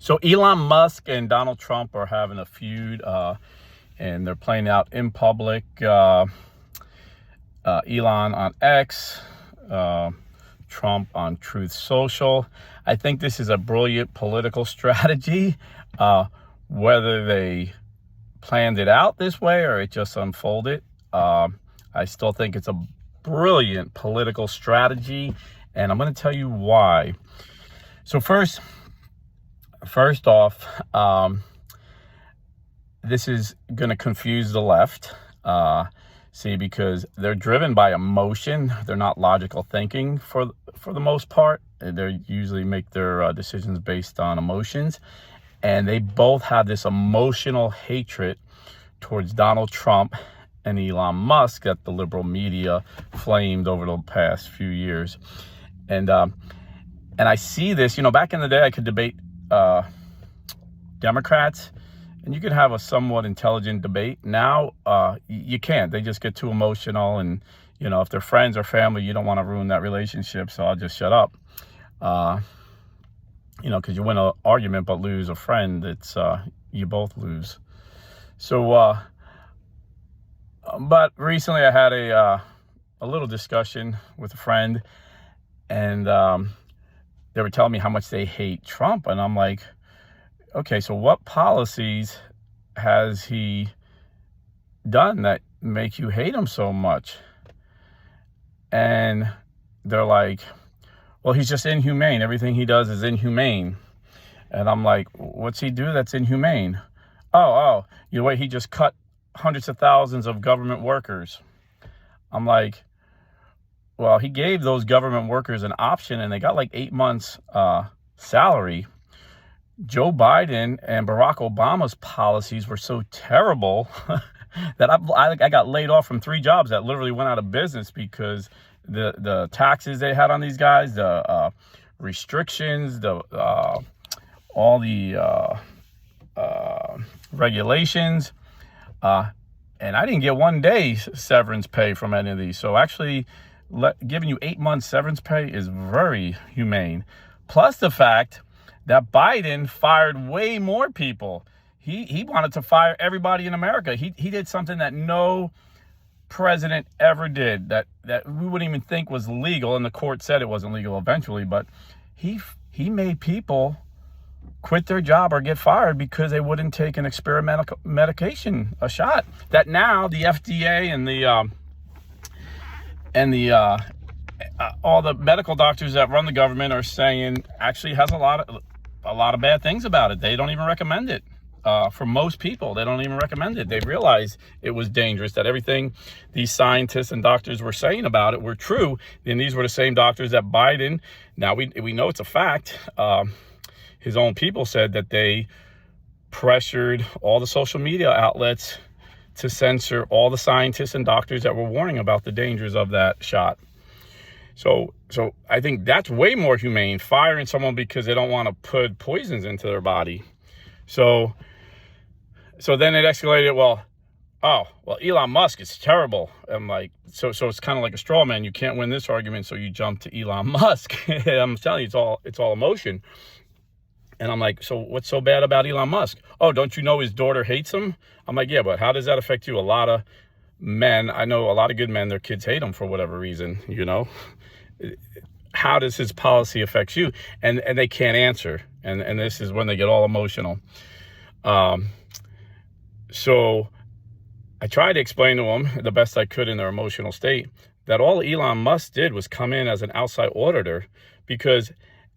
So Elon Musk and Donald Trump are having a feud, and they're playing out in public. Elon on X, Trump on Truth Social. I think this is a brilliant political strategy. Whether they planned it out this way or it just unfolded, I still think it's a brilliant political strategy, and I'm going to tell you why. So first off, this is going to confuse the left. Because they're driven by emotion. They're not logical thinking for the most part. They usually make their decisions based on emotions. And they both have this emotional hatred towards Donald Trump and Elon Musk that the liberal media flamed over the past few years. And I see this, back in the day I could debate Democrats, and you could have a somewhat intelligent debate. Now, you can't. They just get too emotional. And, if they're friends or family, you don't want to ruin that relationship. So I'll just shut up. Because you win an argument but lose a friend, it's you both lose. So, but recently I had a little discussion with a friend, and they were telling me how much they hate Trump. And I'm like, okay, so what policies has he done that make you hate him so much? And they're like, well, he's just inhumane. Everything he does is inhumane. And I'm like, what's he do that's inhumane? Oh, he just cut hundreds of thousands of government workers. I'm like, well, he gave those government workers an option, and they got like 8 months salary. Joe Biden and Barack Obama's policies were so terrible that I got laid off from 3 jobs that literally went out of business because the taxes they had on these guys, the restrictions, all the regulations, and I didn't get 1 day severance pay from any of these. So actually giving you 8 months severance pay is very humane. Plus the fact that Biden fired way more people. He wanted to fire everybody in America. He did something that no president ever did, that we wouldn't even think was legal, and the court said it wasn't legal eventually, but he made people quit their job or get fired because they wouldn't take an experimental medication, a shot that now the FDA and all the medical doctors that run the government are saying actually has a lot of bad things about it. They don't even recommend it. For most people, they don't even recommend it. They realize it was dangerous, that everything these scientists and doctors were saying about it were true. And these were the same doctors that Biden, now we know it's a fact, his own people said that they pressured all the social media outlets to censor all the scientists and doctors that were warning about the dangers of that shot. So I think that's way more humane, firing someone because they don't want to put poisons into their body. So then it escalated, well, Elon Musk is terrible. I'm like, so it's kind of like a straw man. You can't win this argument, so you jump to Elon Musk. I'm telling you, it's all emotion. And I'm like, so what's so bad about Elon Musk? Oh, don't you know his daughter hates him? I'm like, yeah, but how does that affect you? A lot of men, I know a lot of good men, their kids hate him for whatever reason, How does his policy affect you? And they can't answer. And this is when they get all emotional. So I tried to explain to them the best I could in their emotional state that all Elon Musk did was come in as an outside auditor, because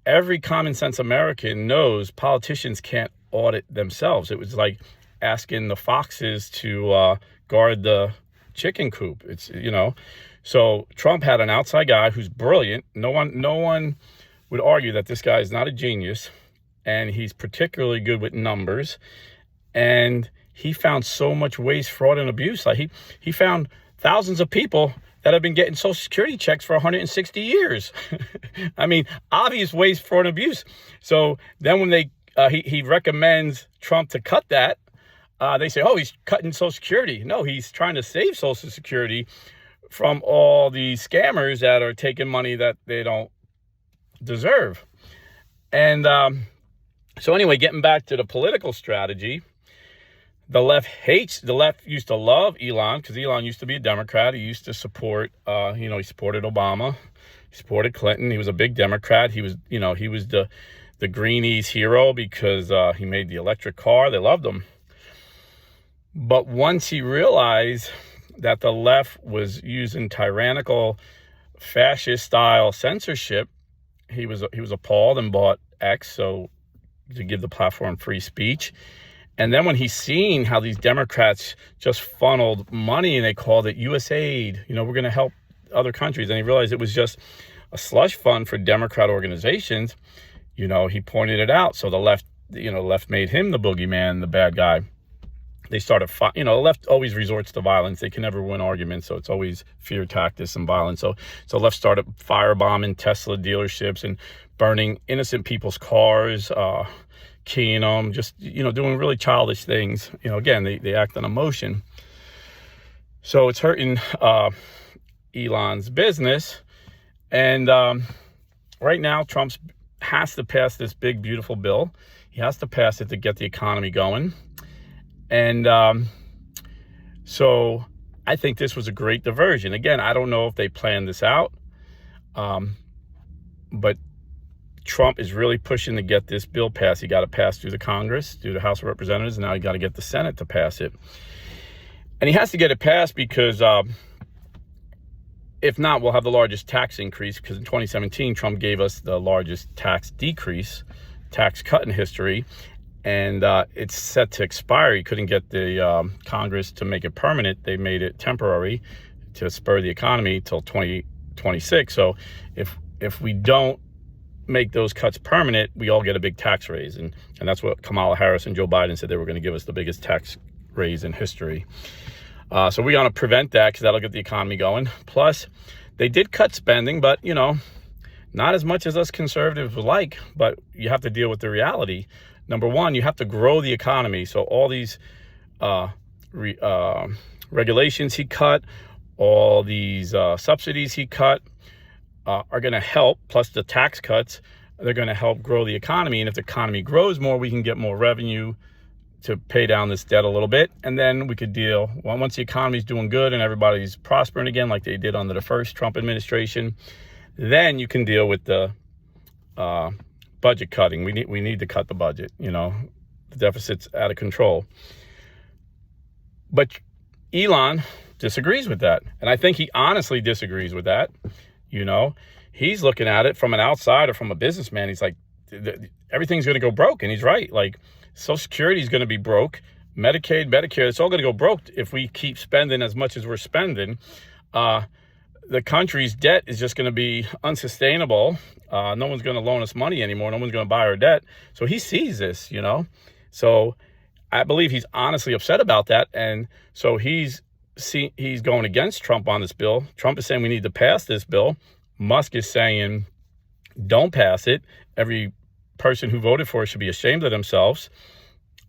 every common sense American knows politicians can't audit themselves. It was like asking the foxes to guard the chicken coop. So Trump had an outside guy who's brilliant. No one would argue that this guy is not a genius, and he's particularly good with numbers. And he found so much waste, fraud, and abuse. Like he found thousands of people that have been getting Social Security checks for 160 years. I mean, obvious waste, fraud, and abuse. So then when he recommends Trump to cut that, they say, oh, he's cutting Social Security. No, he's trying to save Social Security from all these scammers that are taking money that they don't deserve. And So anyway, getting back to the political strategy, the left used to love Elon because Elon used to be a Democrat. He used to support, he supported Obama. He supported Clinton. He was a big Democrat. He was the greenies hero because he made the electric car. They loved him. But once he realized that the left was using tyrannical fascist style censorship, he was appalled and bought X, so to give the platform free speech. And then when he's seen how these Democrats just funneled money and they called it USAID, we're going to help other countries, and he realized it was just a slush fund for Democrat organizations, he pointed it out. So the left made him the boogeyman, the bad guy. They started, the left always resorts to violence. They can never win arguments, so it's always fear tactics and violence. So left started firebombing Tesla dealerships and burning innocent people's cars, keying them, just, doing really childish things. Again, they act on emotion. So it's hurting Elon's business. And right now, Trump has to pass this big, beautiful bill. He has to pass it to get the economy going. And so I think this was a great diversion. Again, I don't know if they planned this out, but Trump is really pushing to get this bill passed. He got it passed through the Congress, through the House of Representatives, and now he got to get the Senate to pass it. And he has to get it passed because if not, we'll have the largest tax increase, because in 2017, Trump gave us the largest tax cut in history. And it's set to expire. He couldn't get the Congress to make it permanent. They made it temporary to spur the economy till 2026. So if we don't make those cuts permanent, we all get a big tax raise. And that's what Kamala Harris and Joe Biden said. They were going to give us the biggest tax raise in history. So we're going to prevent that because that'll get the economy going. Plus, they did cut spending, but, not as much as us conservatives would like. But you have to deal with the reality. Number one, you have to grow the economy. So all these regulations he cut, all these subsidies he cut are going to help. Plus the tax cuts, they're going to help grow the economy. And if the economy grows more, we can get more revenue to pay down this debt a little bit. And then we could deal, once the economy's doing good and everybody's prospering again, like they did under the first Trump administration, then you can deal with the budget cutting. We need to cut the budget. The deficit's out of control. But Elon disagrees with that. And I think he honestly disagrees with that. He's looking at it from an outsider, from a businessman. He's like, everything's going to go broke. And he's right. Like, Social Security is going to be broke. Medicaid, Medicare, it's all going to go broke if we keep spending as much as we're spending. The country's debt is just going to be unsustainable. No one's going to loan us money anymore. No one's going to buy our debt. So he sees this, So I believe he's honestly upset about that. And so he's going against Trump on this bill. Trump is saying we need to pass this bill. Musk is saying don't pass it. Every person who voted for it should be ashamed of themselves.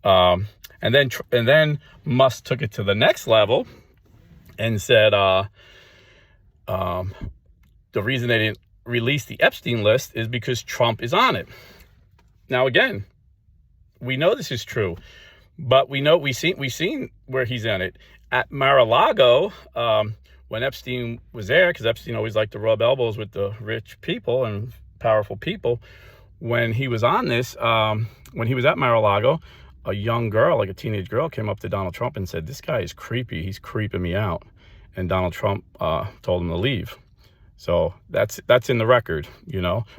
And then Musk took it to the next level and said the reason they didn't release the Epstein list is because Trump is on it. Now, again, we know this is true, but we've seen where he's in it. At Mar-a-Lago, when Epstein was there, because Epstein always liked to rub elbows with the rich people and powerful people, when he was on this, when he was at Mar-a-Lago, a young girl, like a teenage girl, came up to Donald Trump and said, "This guy is creepy. He's creeping me out." And Donald Trump told him to leave. So that's in the record,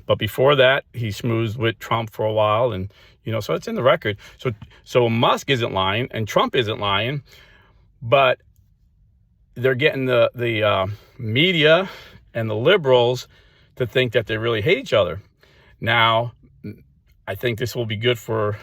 But before that, he schmoozed with Trump for a while, and so it's in the record. So Musk isn't lying, and Trump isn't lying, but they're getting the media and the liberals to think that they really hate each other. Now, I think this will be good for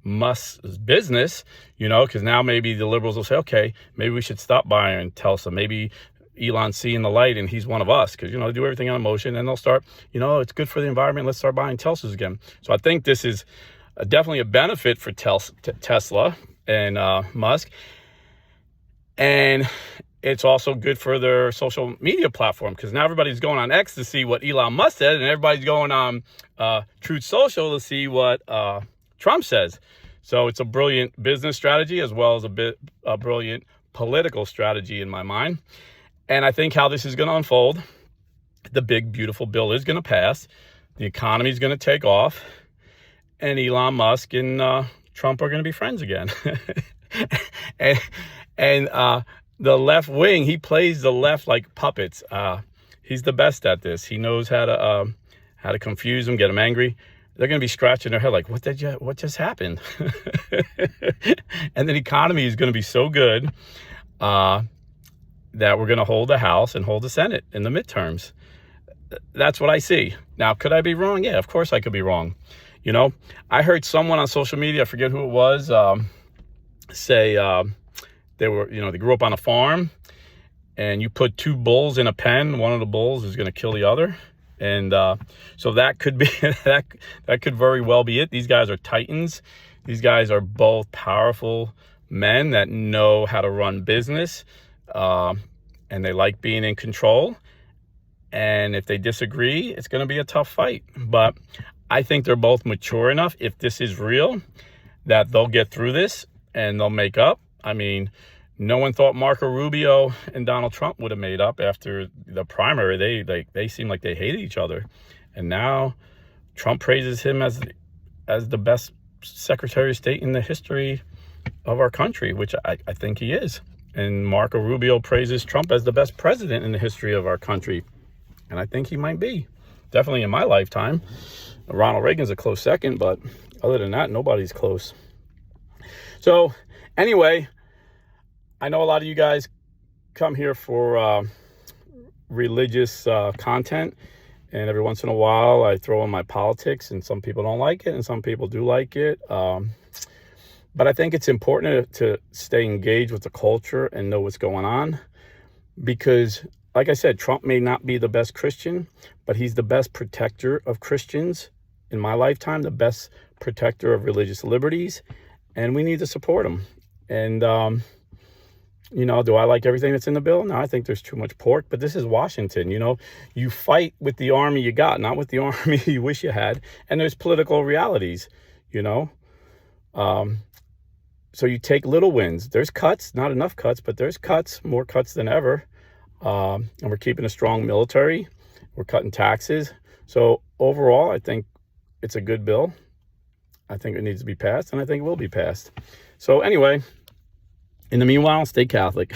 Musk's business, because now maybe the liberals will say, okay, maybe we should stop buying Tesla. Maybe Elon's seeing the light and he's one of us, because, they do everything on emotion, and they'll start, it's good for the environment. Let's start buying Teslas again. So I think this is definitely a benefit for Tesla and Musk. And it's also good for their social media platform, because now everybody's going on X to see what Elon Musk said, and everybody's going on Truth Social to see what Trump says. So it's a brilliant business strategy as well as a brilliant political strategy in my mind. And I think how this is going to unfold, the big, beautiful bill is going to pass. The economy is going to take off. And Elon Musk and Trump are going to be friends again. and the left wing, he plays the left like puppets. He's the best at this. He knows how to confuse them, get them angry. They're going to be scratching their head like, what just happened? And the economy is going to be so good that we're going to hold the House and hold the Senate in the midterms. That's what I see. Now, could I be wrong? Yeah, of course I could be wrong. You know, I heard someone on social media, I forget who it was, say they grew up on a farm, and you put two bulls in a pen. One of the bulls is going to kill the other. And so that could be that could very well be it. These guys are titans. These guys are both powerful men that know how to run business, and they like being in control. And if they disagree, it's going to be a tough fight. But I think they're both mature enough, if this is real, that they'll get through this and they'll make up. I mean, no one thought Marco Rubio and Donald Trump would have made up after the primary. They seemed like they hated each other. And now Trump praises him as the best Secretary of State in the history of our country, which I think he is. And Marco Rubio praises Trump as the best president in the history of our country. And I think he might be. Definitely in my lifetime. Ronald Reagan's a close second, but other than that, nobody's close. So anyway, I know a lot of you guys come here for religious content, and every once in a while I throw in my politics, and some people don't like it and some people do like it. But I think it's important to stay engaged with the culture and know what's going on, because like I said, Trump may not be the best Christian, but he's the best protector of Christians in my lifetime, the best protector of religious liberties, and we need to support him. And, do I like everything that's in the bill? No, I think there's too much pork, but this is Washington. You fight with the army you got, not with the army you wish you had. And there's political realities, so you take little wins. There's cuts, not enough cuts, but there's cuts, more cuts than ever. And we're keeping a strong military. We're cutting taxes. So overall, I think it's a good bill. I think it needs to be passed, and I think it will be passed. So anyway, in the meanwhile, stay Catholic.